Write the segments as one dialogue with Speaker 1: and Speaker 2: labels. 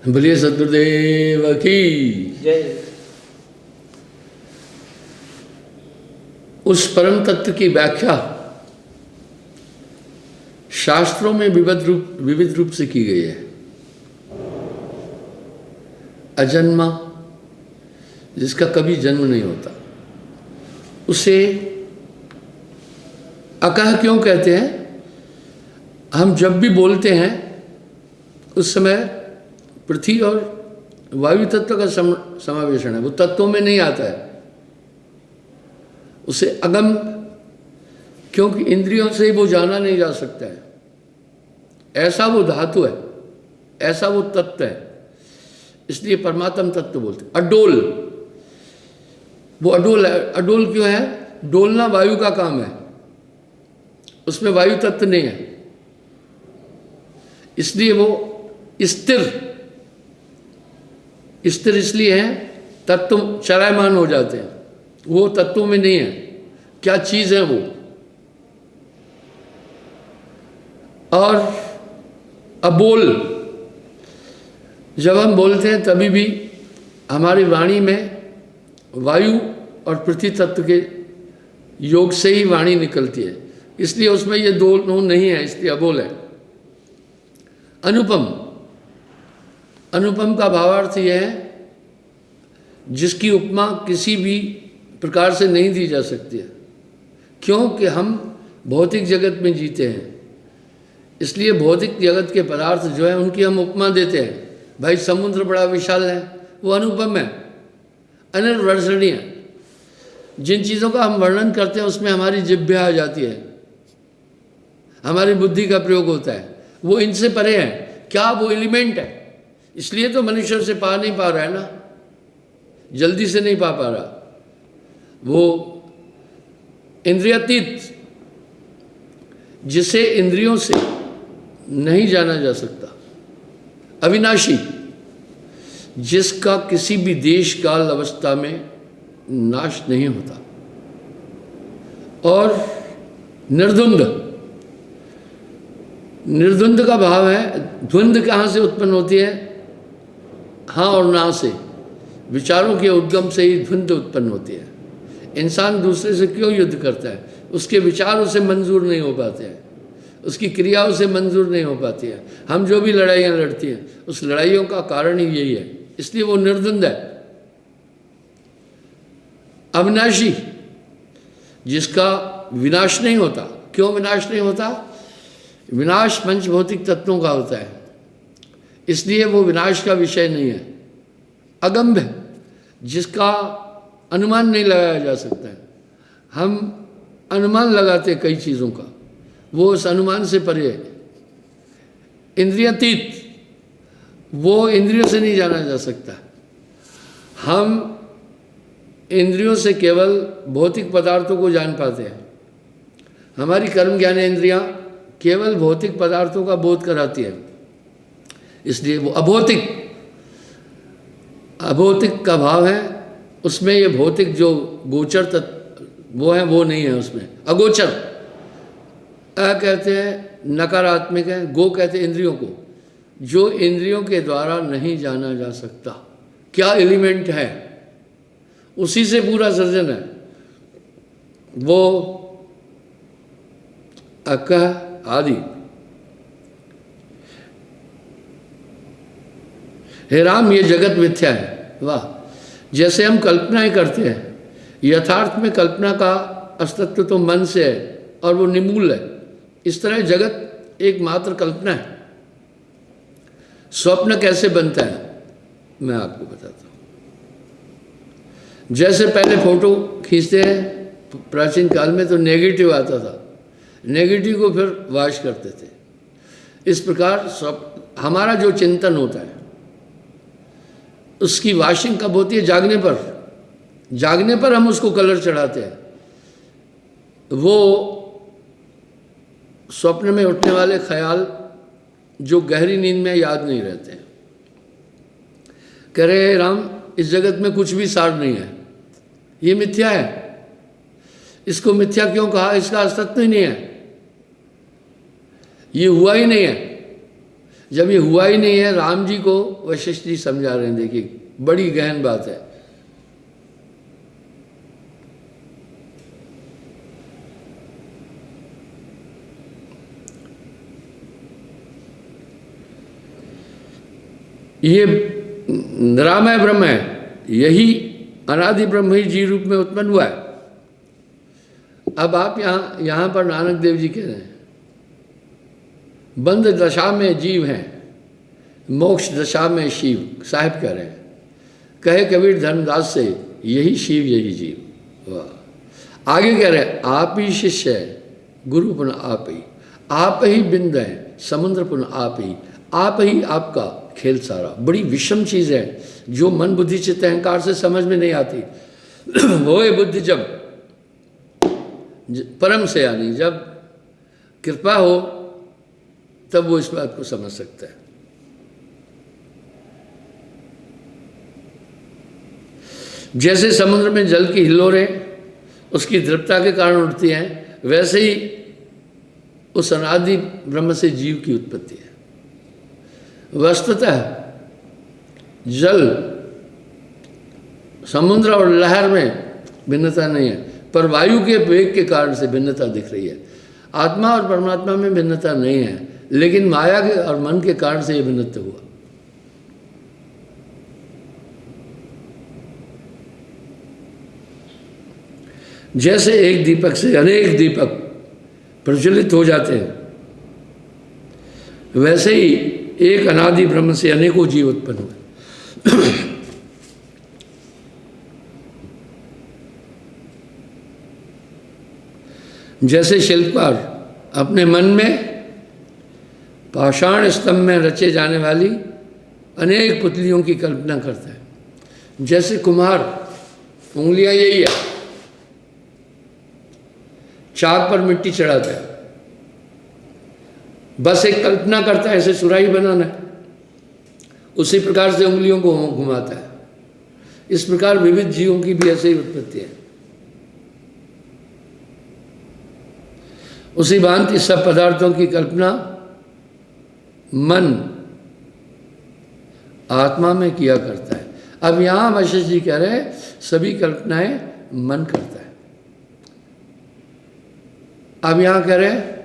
Speaker 1: बोलिए सतगुरुदेव की
Speaker 2: जय।
Speaker 1: उस परम तत्व की व्याख्या शास्त्रों में विविध रूप से की गई है। अजन्मा, जिसका कभी जन्म नहीं होता, उसे अकह क्यों कहते हैं? हम जब भी बोलते हैं उस समय पृथ्वी और वायु तत्व का समावेशन है, वो तत्वों में नहीं आता है। उसे अगम, क्योंकि इंद्रियों से ही वो जाना नहीं जा सकता है। ऐसा वो धातु है, ऐसा वो तत्व है, इसलिए परमात्म तत्व बोलते हैं। अडोल, वो अडोल है। अडोल क्यों है? डोलना वायु का काम है, उसमें वायु तत्व नहीं है, इसलिए वो स्थिर इसलिए है। तत्व चलायमान हो जाते हैं, वो तत्वों में नहीं है। क्या चीज है वो? और अबोल, जब हम बोलते हैं तभी भी हमारी वाणी में वायु और पृथ्वी तत्व के योग से ही वाणी निकलती है, इसलिए उसमें ये दो नहीं है, इसलिए अबोल है। अनुपम, अनुपम का भावार्थ यह है जिसकी उपमा किसी भी प्रकार से नहीं दी जा सकती है, क्योंकि हम भौतिक जगत में जीते हैं, इसलिए भौतिक जगत के पदार्थ जो है उनकी हम उपमा देते हैं। भाई समुद्र बड़ा विशाल है, वो अनुपम है, अनिर्वचनीय है। जिन चीज़ों का हम वर्णन करते हैं उसमें हमारी जिह्वा आ जाती है, हमारी बुद्धि का प्रयोग होता है, वो इनसे परे है। क्या वो एलिमेंट है, इसलिए तो मनुष्य से पा नहीं पा रहा है ना, जल्दी से नहीं पा रहा। वो इंद्रियातीत, जिसे इंद्रियों से नहीं जाना जा सकता। अविनाशी, जिसका किसी भी देश काल अवस्था में नाश नहीं होता। और निर्द्वंद, निर्द्वंद का भाव है, द्वंद कहाँ से उत्पन्न होती है? हाँ और ना से, विचारों के उद्गम से ही द्वंद उत्पन्न होती है। इंसान दूसरे से क्यों युद्ध करता है? उसके विचार उसे मंजूर नहीं हो पाते हैं, उसकी क्रिया उसे मंजूर नहीं हो पाती है। हम जो भी लड़ाइयाँ लड़ती हैं, उस लड़ाइयों का कारण ही यही है, इसलिए वो निर्द्वंद है। अविनाशी, जिसका विनाश नहीं होता। क्यों विनाश नहीं होता? विनाश पंच भौतिक तत्वों का होता है, इसलिए वो विनाश का विषय नहीं है। अगम्य, जिसका अनुमान नहीं लगाया जा सकता है। हम अनुमान लगाते कई चीज़ों का, वो उस अनुमान से परे है। इंद्रियातीत, वो इंद्रियों से नहीं जाना जा सकता। हम इंद्रियों से केवल भौतिक पदार्थों को जान पाते हैं। हमारी कर्म ज्ञान इंद्रियां केवल भौतिक पदार्थों का बोध कराती है, इसलिए वो अभौतिक। अभौतिक का भाव है, उसमें ये भौतिक जो गोचर तत्व वो है, वो नहीं है उसमें। अगोचर, अ कहते हैं नकारात्मक है, गो कहते हैं इंद्रियों को, जो इंद्रियों के द्वारा नहीं जाना जा सकता। क्या एलिमेंट है? उसी से पूरा सृजन है। वो अकह आदि। हे राम, ये जगत मिथ्या है। वाह! जैसे हम कल्पनाएं करते हैं, यथार्थ में कल्पना का अस्तित्व तो मन से है और वो निर्मूल है। इस तरह जगत एक मात्र कल्पना है। स्वप्न कैसे बनता है मैं आपको बताता हूँ। जैसे पहले फोटो खींचते हैं प्राचीन काल में, तो नेगेटिव आता था, नेगेटिव को फिर वाश करते थे। इस प्रकार हमारा जो चिंतन होता है उसकी वाशिंग कब होती है? जागने पर। जागने पर हम उसको कलर चढ़ाते हैं। वो स्वप्न में उठने वाले ख्याल जो गहरी नींद में याद नहीं रहते हैं। कह रहे राम, इस जगत में कुछ भी सार नहीं है, ये मिथ्या है। इसको मिथ्या क्यों कहा? इसका अस्तित्व ही नहीं है, ये हुआ ही नहीं है। जब ये हुआ ही नहीं है, राम जी को वशिष्ठ जी समझा रहे हैं, देखिए बड़ी गहन बात है। ये निरामय ब्रह्म है, यही अनादि ब्रह्म ही जीव रूप में उत्पन्न हुआ है। अब आप यहाँ पर नानक देव जी कह रहे हैं, बंध दशा में जीव हैं, मोक्ष दशा में शिव। साहिब कह रहे हैं, कहे कबीर धर्मदास से, यही शिव यही जीव। वाह। आगे कह रहे हैं, आप ही शिष्य है, गुरु पुनः आप ही बिंद है, समुद्र पुनः आप ही आपका खेल सारा। बड़ी विषम चीज़ है जो मन बुद्धि चित्त अहंकार से समझ में नहीं आती। वो है बुद्धि जब परम से, यानी जब कृपा हो तब वो इस बात को समझ सकता है। जैसे समुद्र में जल की हिलोरें उसकी दृढ़ता के कारण उठती हैं, वैसे ही उस अनादि ब्रह्म से जीव की उत्पत्ति है। वस्तुतः जल, समुद्र और लहर में भिन्नता नहीं है, पर वायु के वेग के कारण से भिन्नता दिख रही है। आत्मा और परमात्मा में भिन्नता नहीं है, लेकिन माया के और मन के कारण से यह भिन्नता हुआ। जैसे एक दीपक से अनेक दीपक प्रज्वलित हो जाते हैं, वैसे ही एक अनादि ब्रह्म से अनेकों जीव उत्पन्न हुए। जैसे शिल्पकार अपने मन में पाषाण स्तंभ में रचे जाने वाली अनेक पुतलियों की कल्पना करता है, जैसे कुम्हार, उंगलियां यही है, चाक पर मिट्टी चढ़ाता है, बस एक कल्पना करता है ऐसे सुराही बनाना है, उसी प्रकार से उंगलियों को घुमाता है। इस प्रकार विविध जीवों की भी ऐसे ही उत्पत्ति है। उसी भांति सब पदार्थों की कल्पना मन आत्मा में किया करता है। अब यहां वशिष्ठ जी कह रहे हैं, सभी कल्पनाएं मन करता है। अब यहां कह रहे हैं,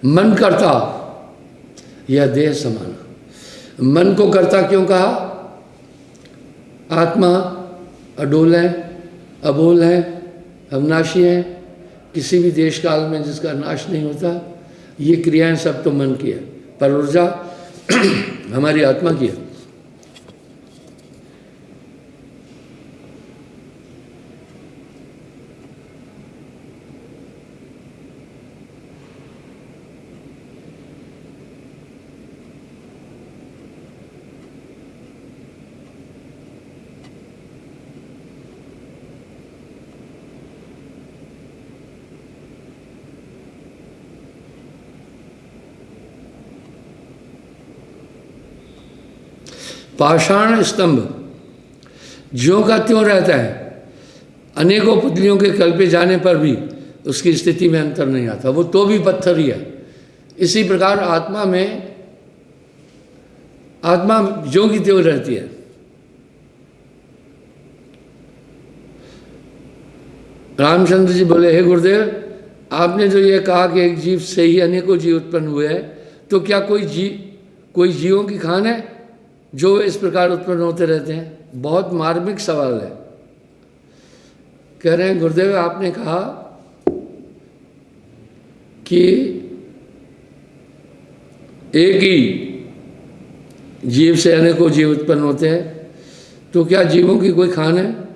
Speaker 1: मन करता यह देह समाना। मन को करता क्यों कहा? आत्मा अडोल है, अबोल है, अविनाशी है, किसी भी देश काल में जिसका नाश नहीं होता। ये क्रियाएं सब तो मन की है, पर ऊर्जा हमारी आत्मा की है। पाषाण स्तंभ ज्यों का त्यों रहता है, अनेकों पुतलियों के कल्पे जाने पर भी उसकी स्थिति में अंतर नहीं आता, वो तो भी पत्थर ही है। इसी प्रकार आत्मा में, आत्मा ज्यों की त्यों रहती है। रामचंद्र जी बोले, हे गुरुदेव, आपने जो ये कहा कि एक जीव से ही अनेकों जीव उत्पन्न हुए हैं, तो क्या कोई जीवों की खान है जो इस प्रकार उत्पन्न होते रहते हैं? बहुत मार्मिक सवाल है। कह रहे हैं, गुरुदेव आपने कहा कि एक ही जीव से अनेकों जीव उत्पन्न होते हैं, तो क्या जीवों की कोई खान है?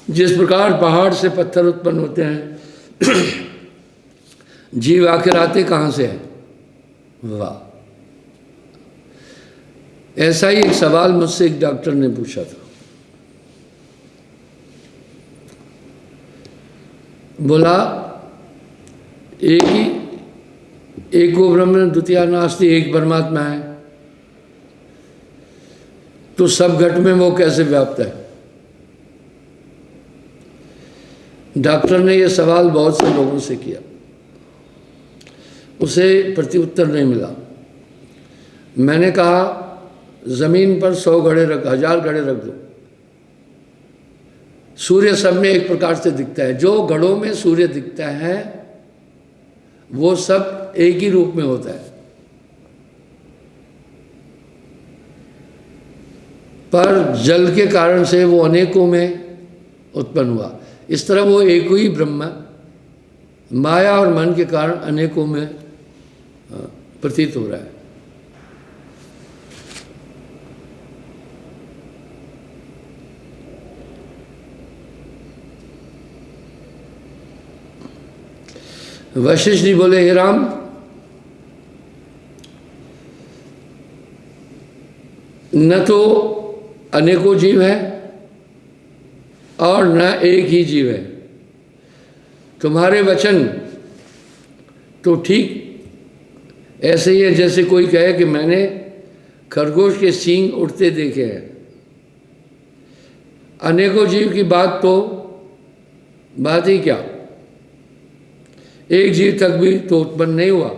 Speaker 1: जिस प्रकार पहाड़ से पत्थर उत्पन्न होते हैं, जीव आखिर आते कहाँ से हैं? वाह। ऐसा ही एक सवाल मुझसे एक डॉक्टर ने पूछा था। बोला, एक को ब्रह्म द्वितीया नास्ति, एक परमात्मा है, तो सब घट में वो कैसे व्याप्त है? डॉक्टर ने ये सवाल बहुत से लोगों से किया। उसे प्रत्युत्तर नहीं मिला। मैंने कहा ज़मीन पर 100 घड़े रख, 1000 घड़े रख दो, सूर्य सब में एक प्रकार से दिखता है। जो घड़ों में सूर्य दिखता है वो सब एक ही रूप में होता है, पर जल के कारण से वो अनेकों में उत्पन्न हुआ। इस तरह वो एक ही ब्रह्म माया और मन के कारण अनेकों में प्रतीत हो रहा है। वशिष्ठ जी बोले, हे राम, न तो अनेकों जीव है और न एक ही जीव है। तुम्हारे वचन तो ठीक ऐसे ही है जैसे कोई कहे कि मैंने खरगोश के सींग उड़ते देखे हैं। अनेकों जीव की बात ही क्या, एक जीव तक भी तो उत्पन्न नहीं हुआ।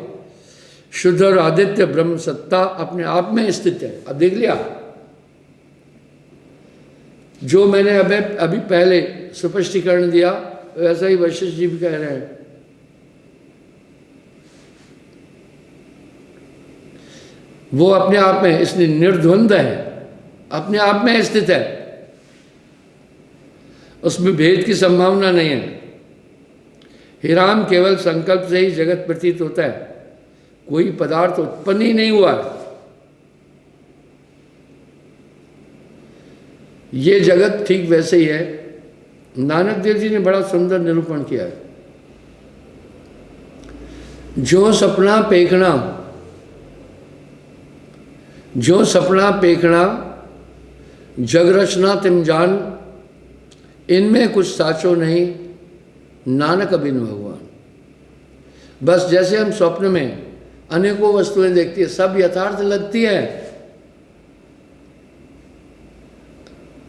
Speaker 1: शुद्ध और आदित्य ब्रह्म सत्ता अपने आप में स्थित है। अब देख लिया, जो मैंने अभी पहले स्पष्टीकरण दिया वैसा ही वशिष्ठ जी भी कह रहे हैं। वो अपने आप में इसलिए निर्द्वंद है, अपने आप में स्थित है, उसमें भेद की संभावना नहीं है। हे राम, केवल संकल्प से ही जगत प्रतीत होता है, कोई पदार्थ उत्पन्न ही नहीं हुआ है। ये जगत ठीक वैसे ही है। नानक देव जी ने बड़ा सुंदर निरूपण किया है। जो सपना पेखना जग रचना तिम जान, इनमें कुछ साचो नहीं, नानक अबिन भगवान। बस जैसे हम स्वप्न में अनेकों वस्तुएं देखती है, सब यथार्थ लगती है।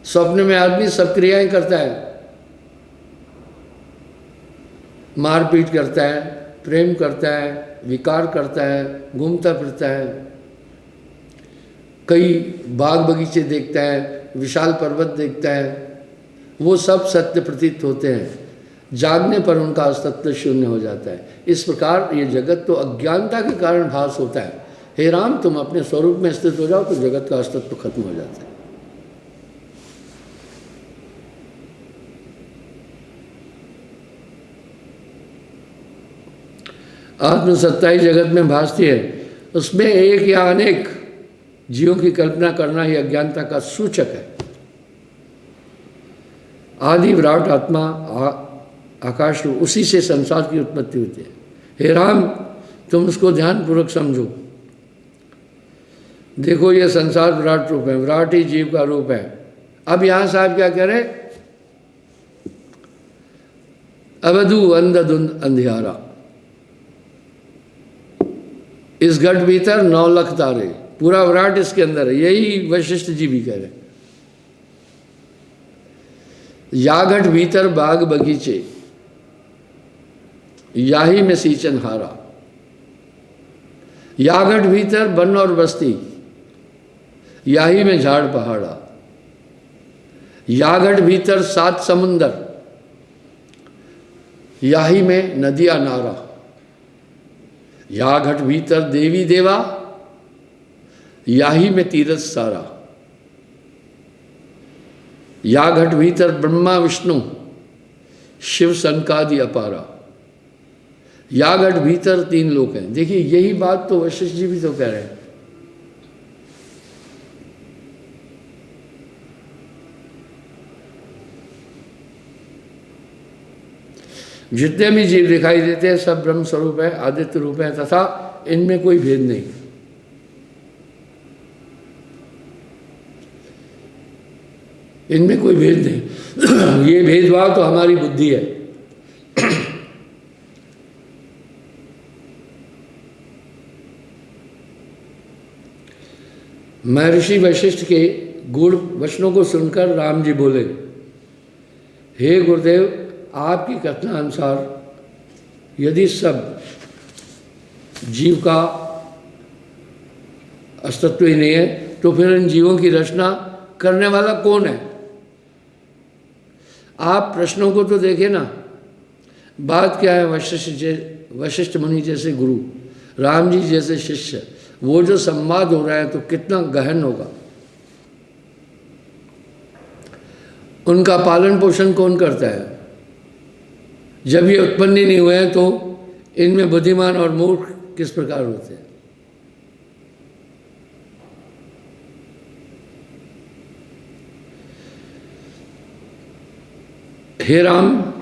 Speaker 1: स्वप्न में आदमी सब क्रियाएं करता है, मारपीट करता है, प्रेम करता है, विकार करता है, घूमता फिरता है, कई बाग बगीचे देखता है, विशाल पर्वत देखता है। वो सब सत्य प्रतीत होते हैं, जागने पर उनका अस्तित्व शून्य हो जाता है। इस प्रकार ये जगत तो अज्ञानता के कारण भास होता है। हे राम, तुम अपने स्वरूप में स्थित हो जाओ तो जगत का अस्तित्व खत्म हो जाता है। आत्मसत्ता ही जगत में भासती है, उसमें एक या अनेक जीवों की कल्पना करना ही अज्ञानता का सूचक है। आदि विराट आत्मा आकाश रूप, उसी से संसार की उत्पत्ति होती है। हे राम, तुम उसको ध्यानपूर्वक समझो। देखो ये संसार विराट रूप है, विराट ही जीव का रूप है। अब यहां साहब क्या कह रहे, अवधु अंधधुंध अंधियारा, इस घट भीतर 9 लाख तारे, पूरा विराट इसके अंदर है। यही वशिष्ठ जी भी कह रहे हैं। या घट भीतर बाग बगीचे, याही में सींचन हारा। या घट भीतर वन और बस्ती, याही में झाड़ पहाड़ा। या घट भीतर 7 समुंदर, याही में नदियां नारा। या घट भीतर देवी देवा, याही में तीरथ सारा। या घट भीतर ब्रह्मा विष्णु, शिव सनकादि अपारा। या घट भीतर 3 लोक हैं। देखिए यही बात तो वशिष्ठ जी भी तो कह रहे हैं। जितने भी जीव दिखाई देते हैं सब ब्रह्म स्वरूप है, आदित्य रूप है, तथा इनमें कोई भेद नहीं। इनमें कोई भेद नहीं। ये भेदभाव तो हमारी बुद्धि है। महर्षि वशिष्ठ के गूढ़ वचनों को सुनकर राम जी बोले, हे गुरुदेव, आपकी कथना अनुसार यदि सब जीव का अस्तित्व ही नहीं है, तो फिर इन जीवों की रचना करने वाला कौन है? आप प्रश्नों को तो देखें ना। बात क्या है? वशिष्ठ मुनि जैसे गुरु, राम जी जैसे शिष्य, वो जो संवाद हो रहा है तो कितना गहन होगा। उनका पालन पोषण कौन करता है? जब ये उत्पन्न ही नहीं हुए हैं तो इनमें बुद्धिमान और मूर्ख किस प्रकार होते हैं? हे राम,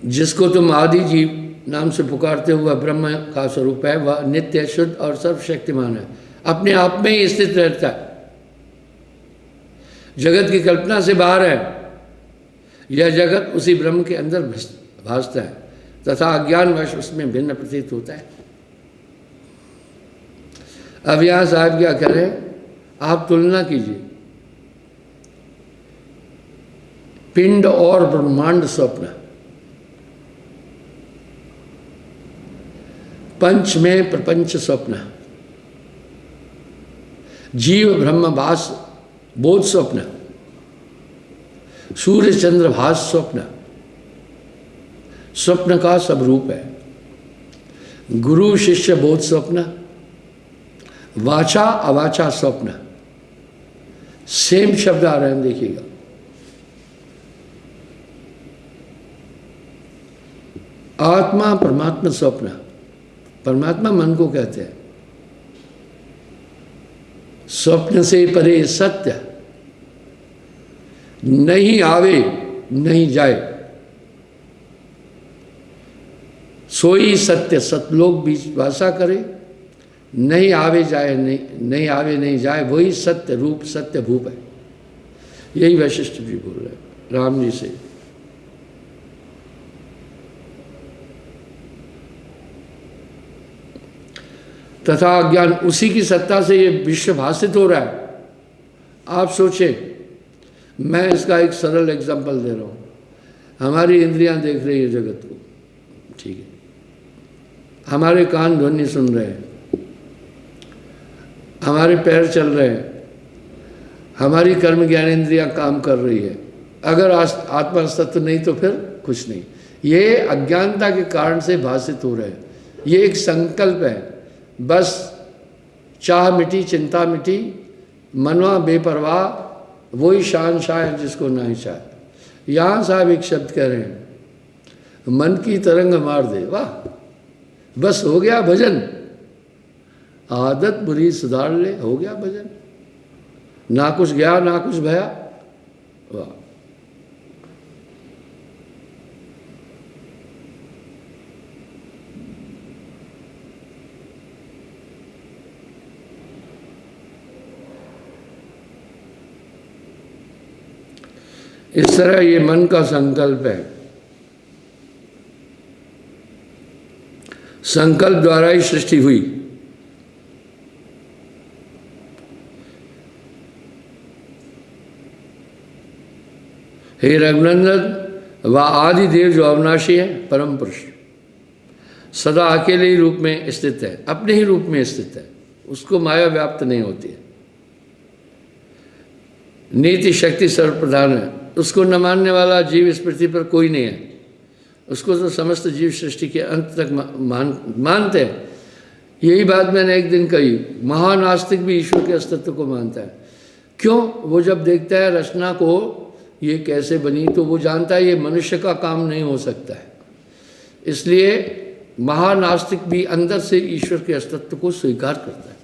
Speaker 1: जिसको तुम आदि जीव नाम से पुकारते हुए ब्रह्म का स्वरूप है, वह नित्य, शुद्ध और सर्वशक्तिमान है, अपने आप में ही स्थित रहता है, जगत की कल्पना से बाहर है। यह जगत उसी ब्रह्म के अंदर भासता है तथा अज्ञानवश उसमें भिन्न प्रतीत होता है। अब यहां साहब क्या करें? आप तुलना कीजिए, पिंड और ब्रह्मांड स्वप्न, पंच में प्रपंच स्वप्न, जीव ब्रह्म भास बोध स्वप्न, सूर्य चंद्र भास स्वप्न, स्वप्न का सब रूप है। गुरु शिष्य बोध स्वप्न, वाचा अवाचा स्वप्न, सेम शब्द आ रहे हैं, देखिएगा। आत्मा परमात्मा स्वप्न, परमात्मा मन को कहते हैं। स्वप्न से परे सत्य, नहीं आवे नहीं जाए, सोई सत्य, सतलोक बीच वासा करे, नहीं आवे जाए नहीं आवे नहीं जाए, वही सत्य रूप सत्य भूप है। यही वशिष्ठ जी बोल रहे हैं राम जी से। तथा अज्ञान, उसी की सत्ता से ये विश्व भाषित हो रहा है। आप सोचें, मैं इसका एक सरल एग्जांपल दे रहा हूँ। हमारी इंद्रियां देख रही है जगत को, ठीक है, हमारे कान ध्वनि सुन रहे हैं, हमारे पैर चल रहे हैं, हमारी कर्म ज्ञान इंद्रियां काम कर रही है। अगर आत्मा अस्तित्व नहीं तो फिर कुछ नहीं। ये अज्ञानता के कारण से भाषित हो रहे हैं। ये एक संकल्प है, बस चाह मिटी चिंता मिटी, मनवा बेपरवाह, वही शान शाह जिसको ना ही चाहे। यहाँ साहब एक शब्द कह रहे हैं, मन की तरंग मार दे, वाह, बस हो गया भजन, आदत बुरी सुधार ले, हो गया भजन, ना कुछ गया ना कुछ भया, वाह। इस तरह ये मन का संकल्प है। संकल्प द्वारा ही सृष्टि हुई। हे रघुनंदन, वह आदि देव जो अविनाशी है, परम पुरुष, सदा अकेले ही रूप में स्थित है, अपने ही रूप में स्थित है, उसको माया व्याप्त नहीं होती है। नीति शक्ति सर्वप्रधान है, उसको न मानने वाला जीव इस पृथ्वी पर कोई नहीं है। उसको तो समस्त जीव सृष्टि के अंत तक मानते हैं। यही बात मैंने एक दिन कही, महानास्तिक भी ईश्वर के अस्तित्व को मानता है। क्यों? वो जब देखता है रचना को ये कैसे बनी, तो वो जानता है ये मनुष्य का काम नहीं हो सकता है। इसलिए महानास्तिक भी अंदर से ईश्वर के अस्तित्व को स्वीकार करता है।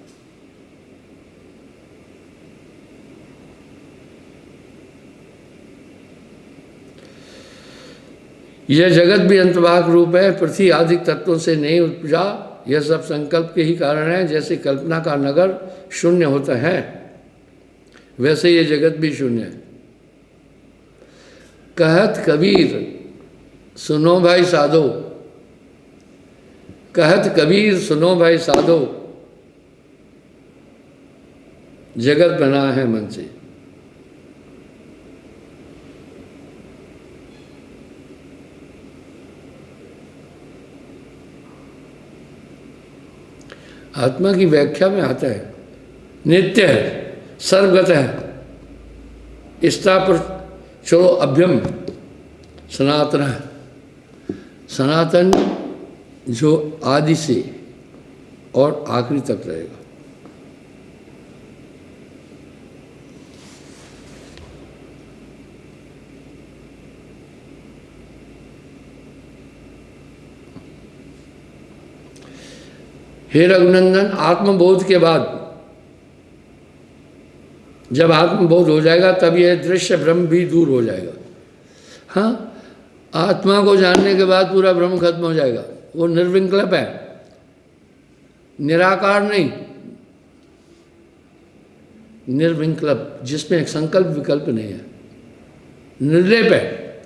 Speaker 1: यह जगत भी अंतवाक रूप है, पृथ्वी आदि तत्वों से नहीं उपजा, यह सब संकल्प के ही कारण है। जैसे कल्पना का नगर शून्य होता है, वैसे ये जगत भी शून्य है। कहत कबीर सुनो भाई साधो, कहत कबीर सुनो भाई साधो, जगत बना है मन से। आत्मा की व्याख्या में आता है नित्य है, सर्वगत है, स्था पर चलो अभ्यम सनातन है। सनातन जो आदि से और आखिरी तक रहेगा। हे रघुनंदन, आत्मबोध के बाद जब आत्मबोध हो जाएगा तब यह दृश्य ब्रह्म भी दूर हो जाएगा। हाँ, आत्मा को जानने के बाद पूरा ब्रह्म खत्म हो जाएगा। वो निर्विकल्प है, निराकार नहीं, निर्विकल्प, जिसमें एक संकल्प विकल्प नहीं है, निर्लेप है,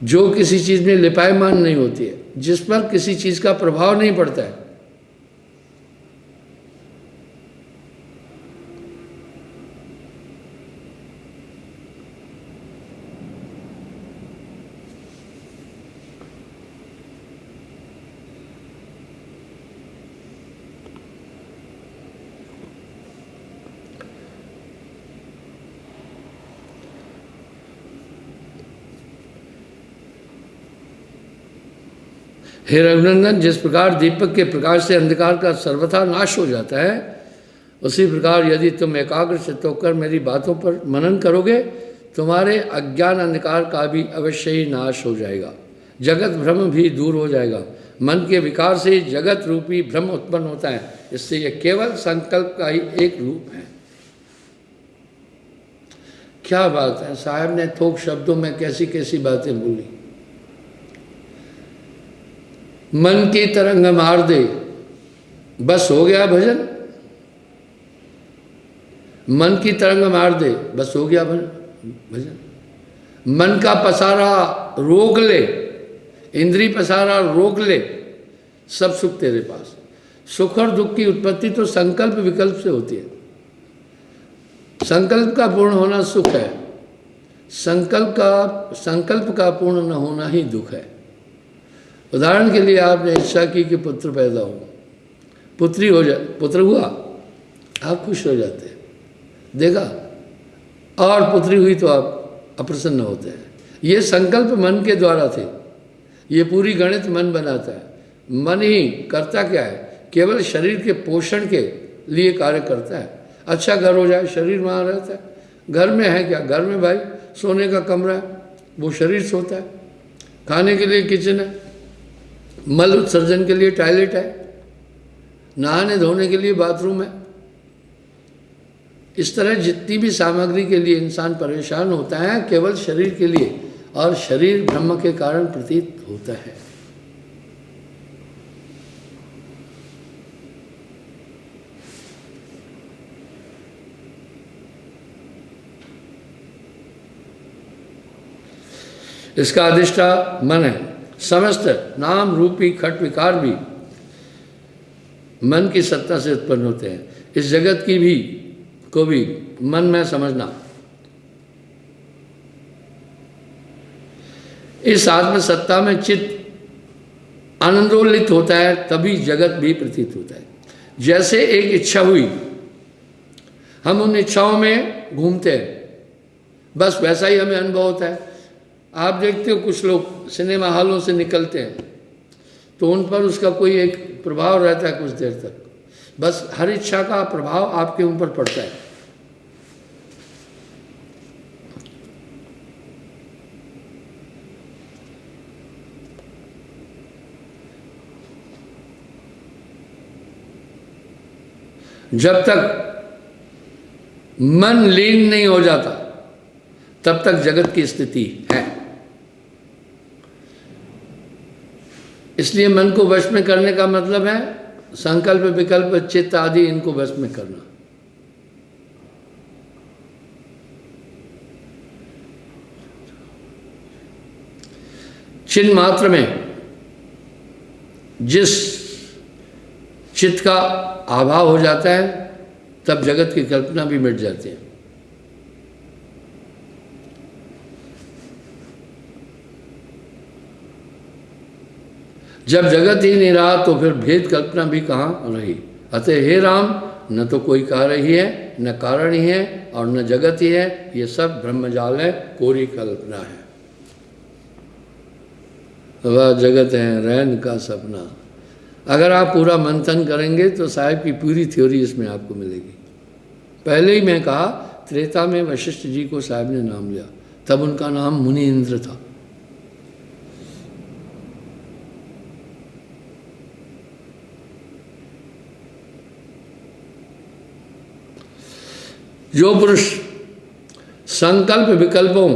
Speaker 1: जो किसी चीज में लिपायमान नहीं होती है, जिस पर किसी चीज का प्रभाव नहीं पड़ता है। हे रघुनंदन, जिस प्रकार दीपक के प्रकाश से अंधकार का सर्वथा नाश हो जाता है, उसी प्रकार यदि तुम एकाग्र चित्त होकर मेरी बातों पर मनन करोगे, तुम्हारे अज्ञान अंधकार का भी अवश्य ही नाश हो जाएगा। जगत भ्रम भी दूर हो जाएगा। मन के विकार से ही जगत रूपी भ्रम उत्पन्न होता है। इससे यह केवल संकल्प का ही एक रूप है। क्या बात है, साहब ने थोक शब्दों में कैसी कैसी बातें बोली। मन की तरंग मार दे, बस हो गया भजन। मन की तरंग मार दे, बस हो गया भजन। मन का पसारा रोक ले, इंद्री पसारा रोक ले, सब सुख तेरे पास। सुख और दुख की उत्पत्ति तो संकल्प विकल्प से होती है। संकल्प का पूर्ण होना सुख है, संकल्प का पूर्ण न होना ही दुख है। उदाहरण के लिए आपने इच्छा की कि पुत्र पैदा हो, पुत्र हुआ, आप खुश हो जाते हैं, देखा, और पुत्री हुई तो आप अप्रसन्न होते हैं। ये संकल्प मन के द्वारा थे। ये पूरी गणित मन बनाता है। मन ही करता क्या है, केवल शरीर के पोषण के लिए कार्य करता है। अच्छा घर हो जाए, शरीर वहाँ रहता है। घर में है क्या, घर में भाई सोने का कमरा है, वो शरीर सोता है। खाने के लिए किचन है, मल उत्सर्जन के लिए टॉयलेट है, नहाने धोने के लिए बाथरूम है। इस तरह जितनी भी सामग्री के लिए इंसान परेशान होता है, केवल शरीर के लिए, और शरीर ब्रह्म के कारण प्रतीत होता है। इसका अधिष्ठा मन है। समस्त नाम रूपी खट विकार भी मन की सत्ता से उत्पन्न होते हैं। इस जगत की भी को भी मन में समझना। इस आत्म सत्ता में चित्त आनंदोल्लित होता है, तभी जगत भी प्रतीत होता है। जैसे एक इच्छा हुई, हम उन इच्छाओं में घूमते हैं, बस वैसा ही हमें अनुभव होता है। आप देखते हो कुछ लोग सिनेमा हॉलों से निकलते हैं तो उन पर उसका कोई एक प्रभाव रहता है कुछ देर तक, बस हर इच्छा का प्रभाव आपके ऊपर पड़ता है। जब तक मन लीन नहीं हो जाता तब तक जगत की स्थिति है। इसलिए मन को वश में करने का मतलब है संकल्प विकल्प चित्त आदि इनको वश में करना। चिन्ह मात्र में जिस चित्त का अभाव हो जाता है तब जगत की कल्पना भी मिट जाती है। जब जगत ही नहीं रहा तो फिर भेद कल्पना भी कहाँ रही। अतः हे राम, न तो कोई कार्य ही है, न कारण ही है, और न जगत ही है। ये सब ब्रह्मजाल है, कोरी कल्पना है। वह जगत है रैन का सपना। अगर आप पूरा मंथन करेंगे तो साहिब की पूरी थ्योरी इसमें आपको मिलेगी। पहले ही मैं कहा, त्रेता में वशिष्ठ जी को साहिब ने नाम लिया, तब उनका नाम मुनि इंद्र था। जो पुरुष संकल्प विकल्पों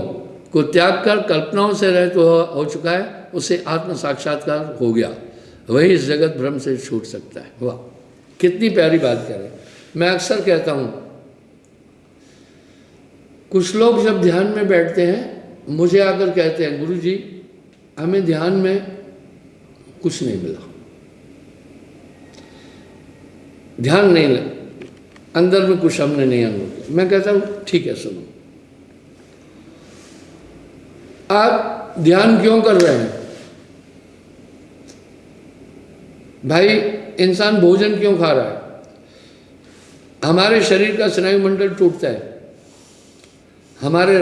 Speaker 1: को त्याग कर कल्पनाओं से रहित हो चुका है, उसे आत्म साक्षात्कार हो गया, वही इस जगत भ्रम से छूट सकता है। वाह, कितनी प्यारी बात कह रहे हैं। मैं अक्सर कहता हूँ, कुछ लोग जब ध्यान में बैठते हैं, मुझे आकर कहते हैं, गुरु जी हमें ध्यान में कुछ नहीं मिला, ध्यान नहीं लगा, अंदर में कुछ हमने नहीं अनुभव किया। मैं कहता हूँ ठीक है, सुनो, आप ध्यान क्यों कर रहे हैं भाई? इंसान भोजन क्यों खा रहा है? हमारे शरीर का स्नायु मंडल टूटता है, हमारे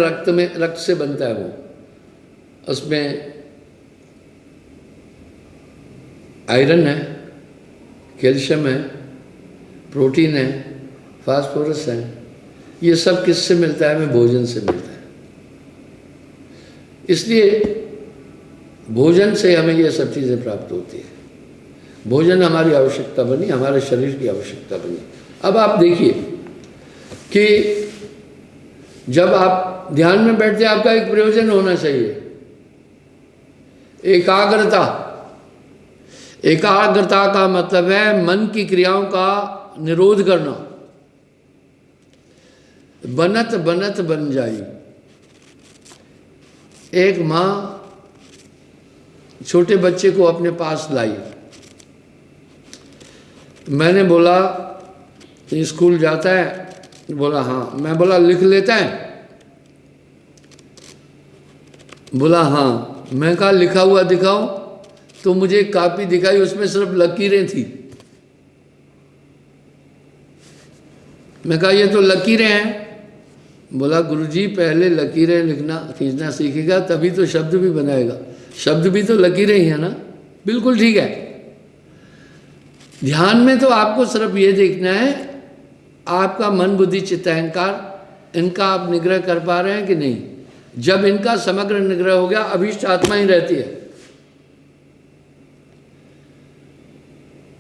Speaker 1: रक्त से बनता है वो, उसमें आयरन है, कैल्शियम है, प्रोटीन है, फास्फोरस है। ये सब किससे मिलता है? हमें भोजन से मिलता है। इसलिए भोजन से हमें ये सब चीज़ें प्राप्त होती है। भोजन हमारी आवश्यकता बनी, हमारे शरीर की आवश्यकता बनी। अब आप देखिए कि जब आप ध्यान में बैठते हैं, आपका एक प्रयोजन होना चाहिए, एकाग्रता। एकाग्रता का मतलब है मन की क्रियाओं का निरोध करना। बनत बनत बन जाई। एक माँ छोटे बच्चे को अपने पास लाई। मैंने बोला, स्कूल जाता है? बोला हाँ। मैं बोला लिख लेता है? बोला हाँ। मैं कहा लिखा हुआ दिखाओ। तो मुझे एक कॉपी दिखाई, उसमें सिर्फ लकीरें थी। मैं कहा ये तो लकीरें हैं। बोला गुरुजी पहले लकीरें लिखना खींचना सीखेगा तभी तो शब्द भी बनाएगा। शब्द भी तो लकीरें ही है ना। बिल्कुल ठीक है। ध्यान में तो आपको सिर्फ ये देखना है आपका मन बुद्धि चित्त अहंकार, इनका आप निग्रह कर पा रहे हैं कि नहीं। जब इनका समग्र निग्रह हो गया, अभीष्ट आत्मा ही रहती है।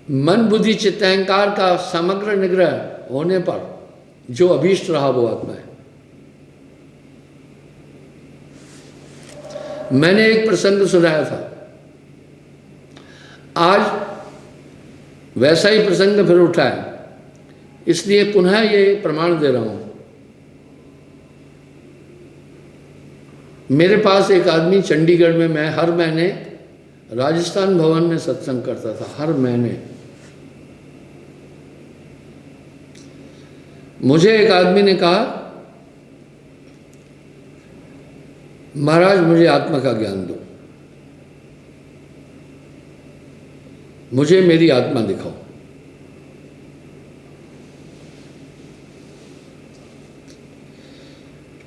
Speaker 1: मन बुद्धि चित्त अहंकार का समग्र निग्रह होने पर जो अभीष्ट रहा वो आत्मा है। मैंने एक प्रसंग सुनाया था, आज वैसा ही प्रसंग फिर उठा है, इसलिए पुनः ये प्रमाण दे रहा हूं। मेरे पास एक आदमी चंडीगढ़ में, मैं हर महीने राजस्थान भवन में सत्संग करता था, हर महीने। मुझे एक आदमी ने कहा महाराज मुझे आत्मा का ज्ञान दो, मुझे मेरी आत्मा दिखाओ।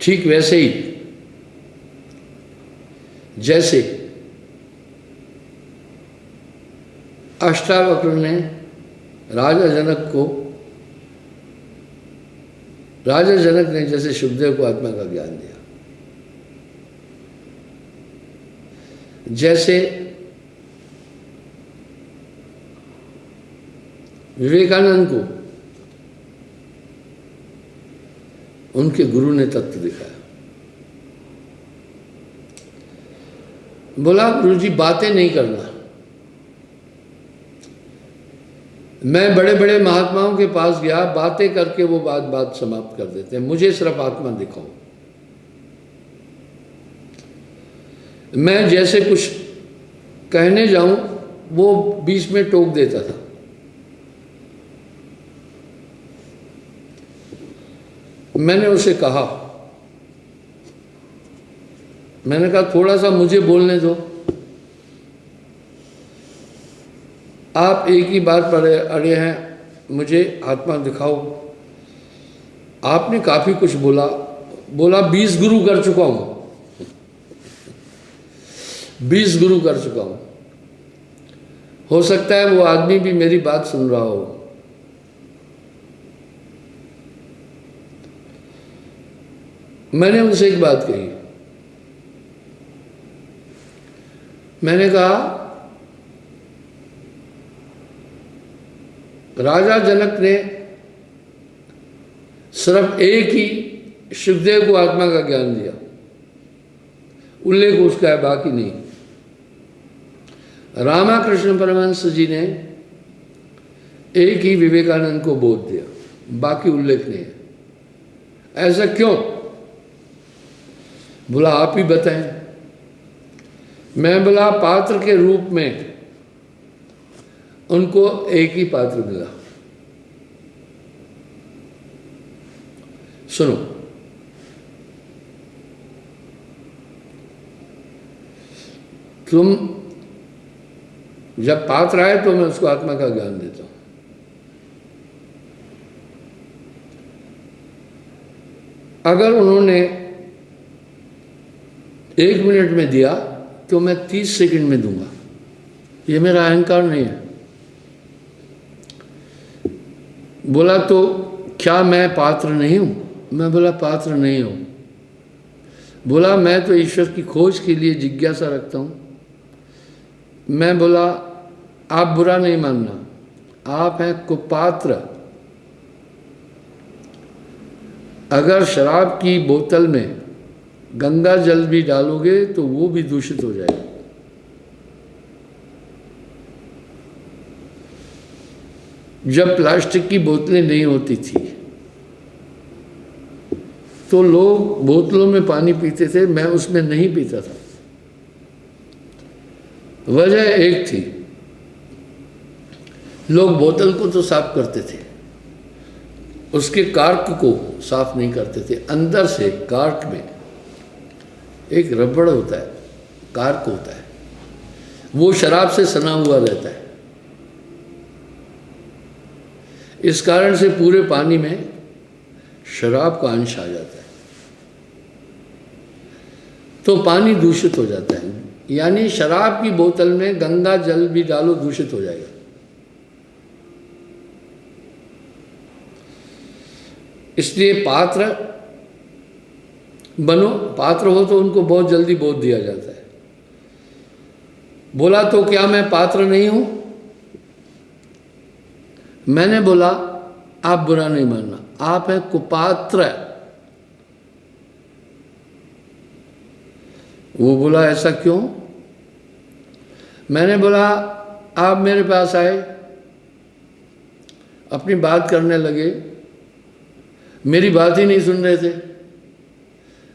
Speaker 1: ठीक वैसे ही जैसे अष्टावक्र ने राजा जनक ने जैसे शुभदेव को आत्मा का ज्ञान दिया, जैसे विवेकानंद को उनके गुरु ने तत्व दिखाया। बोला गुरुजी बातें नहीं करना। मैं बड़े बड़े महात्माओं के पास गया, बातें करके वो बात समाप्त कर देते हैं, मुझे सिर्फ आत्मा दिखाओ। मैं जैसे कुछ कहने जाऊं वो बीच में टोक देता था। मैंने उसे कहा, मैंने कहा थोड़ा सा मुझे बोलने दो। आप एक ही बात पर अड़े हैं, मुझे आत्मा दिखाओ। आपने काफ़ी कुछ बोला, 20 गुरु कर चुका हूँ, 20 गुरु कर चुका हूँ। हो सकता है वो आदमी भी मेरी बात सुन रहा हो। मैंने उनसे एक बात कही, मैंने कहा राजा जनक ने सिर्फ एक ही सुखदेव को आत्मा का ज्ञान दिया, उल्लेख उसका है, बाकी नहीं। रामाकृष्ण परमहंस जी ने एक ही विवेकानंद को बोध दिया, बाकी उल्लेख नहीं है। ऐसा क्यों? बोला आप ही बताएं। मैं बोला पात्र के रूप में उनको एक ही पात्र मिला। सुनो, तुम जब पात्र आए तो मैं उसको आत्मा का ज्ञान देता हूं। अगर उन्होंने 1 मिनट में दिया तो मैं 30 सेकंड में दूंगा। ये मेरा अहंकार नहीं है। बोला तो क्या मैं पात्र नहीं हूं? मैं बोला पात्र नहीं हूं। बोला मैं तो ईश्वर की खोज के लिए जिज्ञासा रखता हूं। मैं बोला आप बुरा नहीं मानना, आप हैं कुपात्र। अगर शराब की बोतल में गंगा जल भी डालोगे तो वो भी दूषित हो जाएगा। जब प्लास्टिक की बोतलें नहीं होती थी तो लोग बोतलों में पानी पीते थे, मैं उसमें नहीं पीता था। वजह एक थी, लोग बोतल को तो साफ करते थे, उसके कार्क को साफ नहीं करते थे। अंदर से कार्क में एक रबड़ होता है, कार्क होता है, वो शराब से सना हुआ रहता है। इस कारण से पूरे पानी में शराब का अंश आ जाता है, तो पानी दूषित हो जाता है। यानी शराब की बोतल में गंगा जल भी डालो दूषित हो जाएगा। इसलिए पात्र बनो, पात्र हो तो उनको बहुत जल्दी बोध दिया जाता है। बोला तो क्या मैं पात्र नहीं हूं? मैंने बोला आप बुरा नहीं मानना, आप हैं कुपात्र। वो बोला ऐसा क्यों? मैंने बोला आप मेरे पास आए, अपनी बात करने लगे, मेरी बात ही नहीं सुन रहे थे।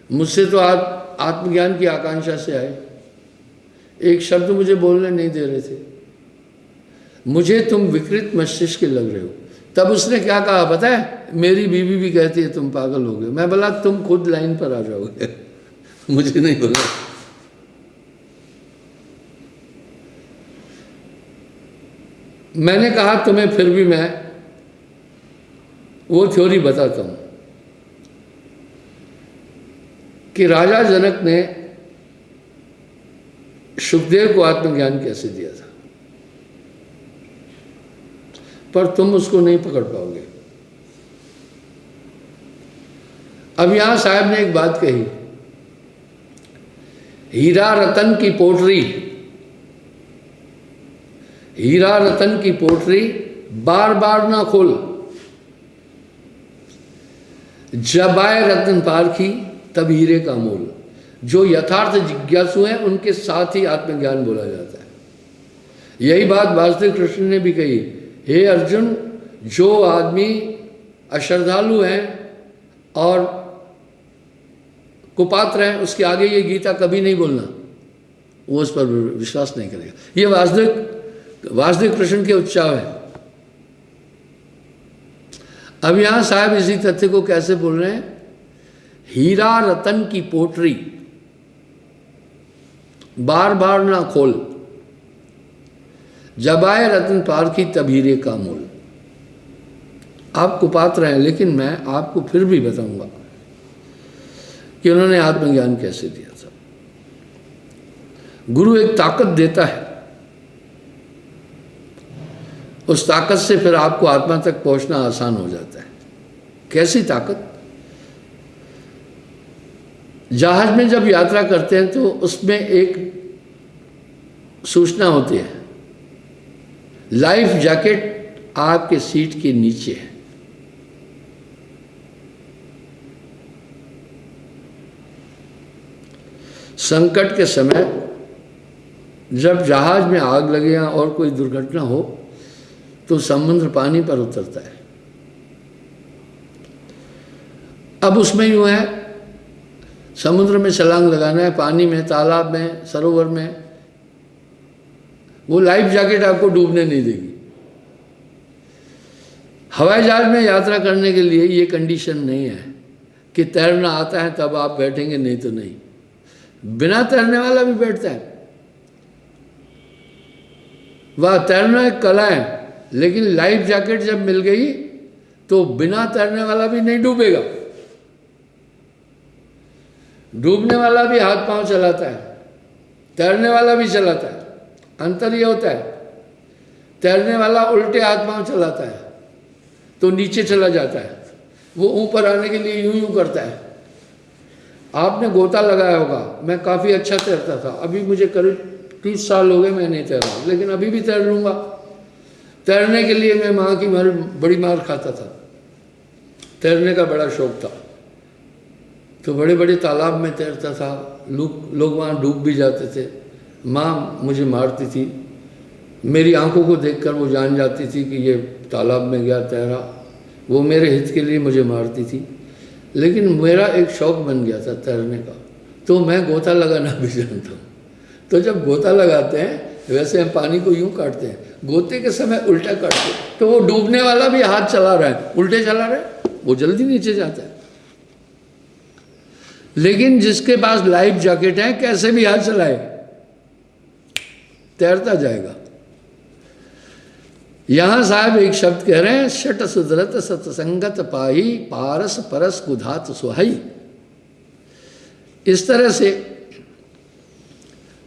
Speaker 1: मुझसे तो आप आत्मज्ञान की आकांक्षा से आए, एक शब्द मुझे बोलने नहीं दे रहे थे। मुझे तुम विकृत मस्तिष्क के लग रहे हो। तब उसने क्या कहा पता है? मेरी बीवी भी कहती है तुम पागल हो गए। मैं बोला तुम खुद लाइन पर आ जाओगे मुझे नहीं बोला। मैंने कहा तुम्हें फिर भी मैं वो थ्योरी बताता हूं कि राजा जनक ने सुखदेव को आत्मज्ञान कैसे दिया था, पर तुम उसको नहीं पकड़ पाओगे। अब यहां साहब ने एक बात कही, हीरा रतन की पोटरी, हीरा रतन की पोटरी बार बार ना खोल, जब आए रत्न पारखी तब हीरे का मोल। जो यथार्थ जिज्ञासु हैं उनके साथ ही आत्मज्ञान बोला जाता है। यही बात वासुदेव कृष्ण ने भी कही, हे अर्जुन, जो आदमी अश्रद्धालु हैं और कुपात्र हैं उसके आगे ये गीता कभी नहीं बोलना, वो उस पर विश्वास नहीं करेगा। ये वासुदेव कृष्ण के उच्चाव है। अब यहां साहब इसी तथ्य को कैसे बोल रहे हैं? हीरा रतन की पोटरी बार बार ना खोल, जब आए रतन पारखी तब हीरे का मोल। आप कुपात्र हैं, लेकिन मैं आपको फिर भी बताऊंगा कि उन्होंने आत्मज्ञान कैसे दिया था। गुरु एक ताकत देता है, उस ताकत से फिर आपको आत्मा तक पहुंचना आसान हो जाता है। कैसी ताकत? जहाज में जब यात्रा करते हैं तो उसमें एक सूचना होती है, लाइफ जैकेट आपके सीट के नीचे है। संकट के समय जब जहाज में आग लगे या और कोई दुर्घटना हो तो समुद्र पानी पर उतरता है। अब उसमें यूं है, समुद्र में छलांग लगाना है, पानी में, तालाब में, सरोवर में, वो लाइफ जैकेट आपको डूबने नहीं देगी। हवाई जहाज में यात्रा करने के लिए ये कंडीशन नहीं है कि तैरना आता है तब आप बैठेंगे, नहीं तो नहीं। बिना तैरने वाला भी बैठता है। वह तैरना एक कला है, लेकिन लाइफ जैकेट जब मिल गई तो बिना तैरने वाला भी नहीं डूबेगा। डूबने वाला भी हाथ पांव चलाता है, तैरने वाला भी चलाता है। अंतर यह होता है, तैरने वाला उल्टे हाथ पांव चलाता है तो नीचे चला जाता है, वो ऊपर आने के लिए यूं यूं करता है। आपने गोता लगाया होगा, मैं काफ़ी अच्छा तैरता था, अभी मुझे करीब 30 साल हो गए मैं नहीं तैरा, लेकिन अभी भी तैर लूँगा। तैरने के लिए मैं माँ की बड़ी मार खाता था, तैरने का बड़ा शौक था, तो बड़े बड़े तालाब में तैरता था। लोग वहाँ डूब भी जाते थे, माँ मुझे मारती थी। मेरी आंखों को देखकर वो जान जाती थी कि ये तालाब में गया तैरा, वो मेरे हित के लिए मुझे मारती थी। लेकिन मेरा एक शौक़ बन गया था तैरने का, तो मैं गोता लगाना भी जानता हूँ। तो जब गोता लगाते हैं, वैसे हम पानी को यूँ काटते हैं, गोते के समय उल्टा काटते हैं, तो वो डूबने वाला भी हाथ चला रहा है, उल्टे चला रहा है, वो जल्दी नीचे जाता है। लेकिन जिसके पास लाइफ जैकेट है, कैसे भी हाथ चलाए तैरता जाएगा। यहां साहब एक शब्द कह रहे हैं, शट सुदरत सत्संगत पाही पारस परस कुधात सुहाई। इस तरह से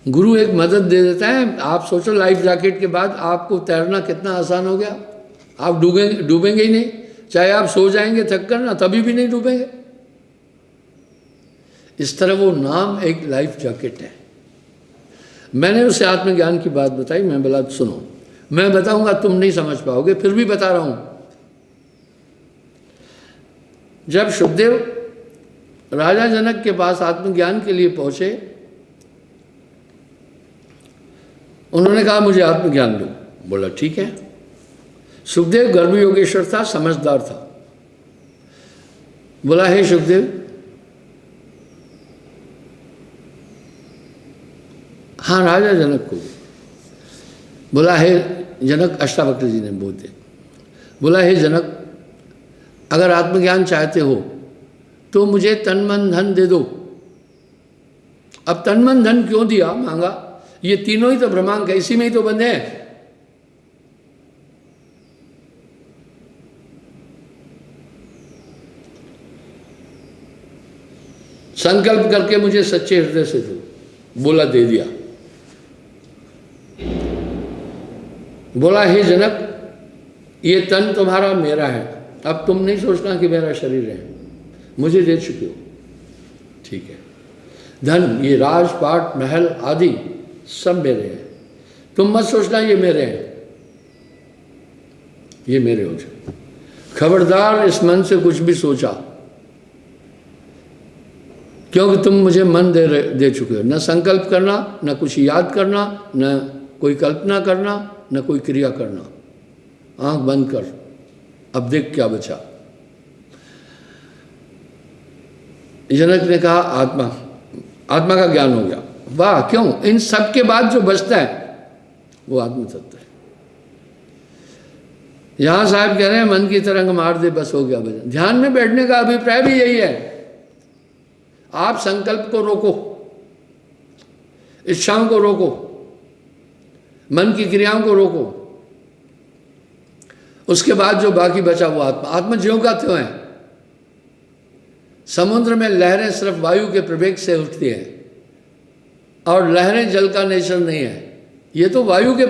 Speaker 1: गुरु एक मदद दे देता है। आप सोचो, लाइफ जैकेट के बाद आपको तैरना कितना आसान हो गया। आप डूबेंगे ही नहीं, चाहे आप सो जाएंगे थक कर ना, तभी भी नहीं डूबेंगे। इस तरह वो नाम एक लाइफ जैकेट है। मैंने उसे आत्मज्ञान की बात बताई, मैं बोला सुनो, मैं बताऊंगा तुम नहीं समझ पाओगे, फिर भी बता रहा हूं। जब शुकदेव राजा जनक के पास आत्मज्ञान के लिए पहुंचे, उन्होंने कहा मुझे आत्मज्ञान दो। बोला ठीक है। सुखदेव गर्भ योगेश्वर था, समझदार था। बोला हे सुखदेव, हाँ राजा जनक को। बोला हे जनक, अष्टावक्र जी ने बोलते, बोला हे जनक, अगर आत्मज्ञान चाहते हो तो मुझे तन मन धन दे दो। अब तन मन धन क्यों दिया, मांगा? ये तीनों ही तो ब्रह्मांड है, इसी में ही तो बंधे हैं। संकल्प करके मुझे सच्चे हृदय से दो। बोला दे दिया। बोला हे जनक, ये तन तुम्हारा मेरा है, अब तुम नहीं सोचना कि मेरा शरीर है, मुझे दे चुके हो, ठीक है। धन, ये राजपाट महल आदि सब मेरे हैं, तुम मत सोचना ये मेरे हैं, ये मेरे हो जाए। खबरदार इस मन से कुछ भी सोचा, क्योंकि तुम मुझे मन दे चुके हो। न संकल्प करना, न कुछ याद करना, न कोई कल्पना करना, न कोई क्रिया करना। आंख बंद कर, अब देख क्या बचा। जनक ने कहा आत्मा, आत्मा का ज्ञान हो गया। वाह, क्यों? इन सब के बाद जो बचता है वो आत्म तत्व है। यहां साहब कह रहे हैं मन की तरंग मार दे, बस हो गया भजन। ध्यान में बैठने का अभिप्राय भी यही है। आप संकल्प को रोको, इच्छाओं को रोको, मन की क्रियाओं को रोको, उसके बाद जो बाकी बचा वो आत्मा, आत्मा ज्यों का त्यों है। समुद्र में लहरें सिर्फ वायु के प्रवेग से उठती हैं और लहरें जल का नेचर नहीं है, ये तो वायु के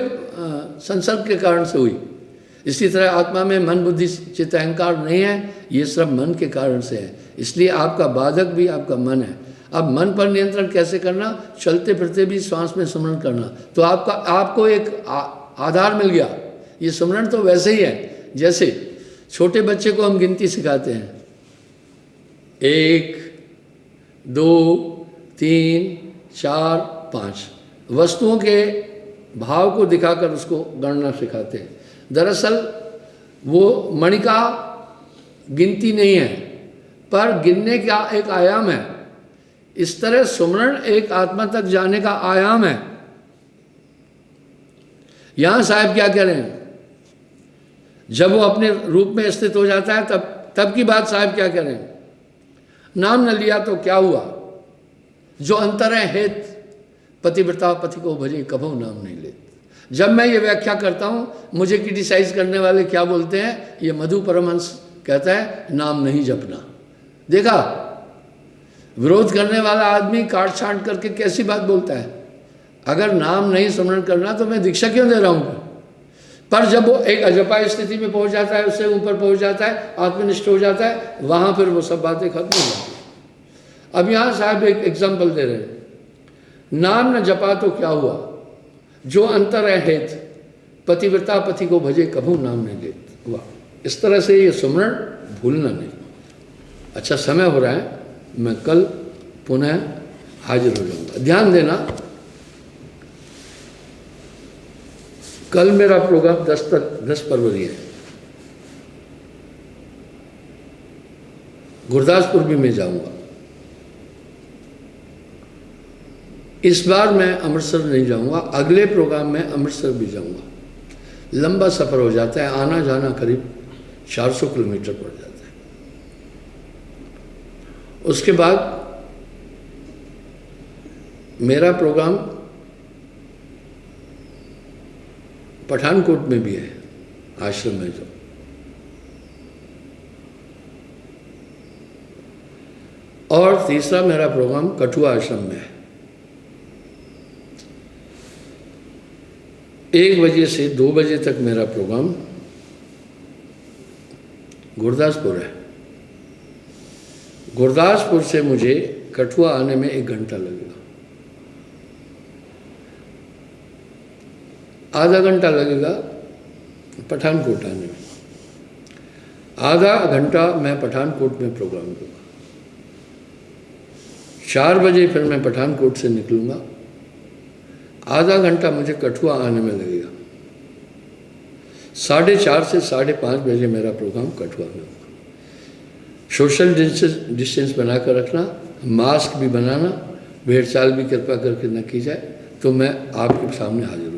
Speaker 1: संसर्ग के कारण से हुई। इसी तरह आत्मा में मन बुद्धि चित्त अहंकार नहीं है, ये सब मन के कारण से है। इसलिए आपका बाधक भी आपका मन है। अब मन पर नियंत्रण कैसे करना? चलते फिरते भी श्वास में सुमरण करना, तो आपको एक आधार मिल गया। ये सुमरण तो वैसे ही है जैसे छोटे बच्चे को हम गिनती सिखाते हैं, 1 2 3 4 5, वस्तुओं के भाव को दिखाकर उसको गणना सिखाते हैं। दरअसल वो मणिका गिनती नहीं है, पर गिनने का एक आयाम है। इस तरह सुमरण एक आत्मा तक जाने का आयाम है। यहां साहब क्या कह रहे हैं? जब वो अपने रूप में स्थित हो जाता है तब की बात साहब क्या कह रहे हैं? नाम न लिया तो क्या हुआ, जो अंतर है हेत, पतिव्रता पति को भजे कभो नाम नहीं लेते। जब मैं ये व्याख्या करता हूं, मुझे क्रिटिसाइज करने वाले क्या बोलते हैं? ये मधु परमहंस कहता है नाम नहीं जपना। देखा, विरोध करने वाला आदमी काट छांट करके कैसी बात बोलता है। अगर नाम नहीं स्मरण करना तो मैं दीक्षा क्यों दे रहा हूं? पर जब वो एक अजपा स्थिति में पहुंच जाता है, उससे ऊपर पहुंच जाता है, आत्मनिष्ठ हो जाता है, वहां फिर वो सब बातें खत्म हो जाती है। अब यहां साहब एक एग्जाम्पल दे रहे हैं, नाम न जपा तो क्या हुआ, जो अंतर है हेत, पतिव्रता पति को भजे कभू नाम नहीं लेत। वाह, इस तरह से ये सुमरण भूलना नहीं। अच्छा, समय हो रहा है, मैं कल पुनः हाजिर हो जाऊंगा। ध्यान देना, कल मेरा प्रोग्राम 10 फरवरी है। गुरदासपुर भी मैं जाऊंगा। इस बार मैं अमृतसर नहीं जाऊंगा, अगले प्रोग्राम में अमृतसर भी जाऊंगा। लंबा सफ़र हो जाता है, आना जाना करीब 400 किलोमीटर पड़ जाता है। उसके बाद मेरा प्रोग्राम पठानकोट में भी है, आश्रम में जो, और तीसरा मेरा प्रोग्राम कठुआ आश्रम में है। 1 बजे से 2 बजे तक मेरा प्रोग्राम गुरदासपुर है। गुरदासपुर से मुझे कठुआ आने में 1 घंटा लगेगा, आधा घंटा लगेगा पठानकोट आने में, आधा घंटा मैं पठानकोट में प्रोग्राम दूंगा। 4 बजे फिर मैं पठानकोट से निकलूंगा, आधा घंटा मुझे कठुआ आने में लगेगा। 4:30 से 5:30 बजे मेरा प्रोग्राम कठुआ में होगा। सोशल डिस्टेंस बनाकर रखना, मास्क भी बनाना, भेड़ चाल भी कृपा करके न की जाए, तो मैं आपके सामने हाजिर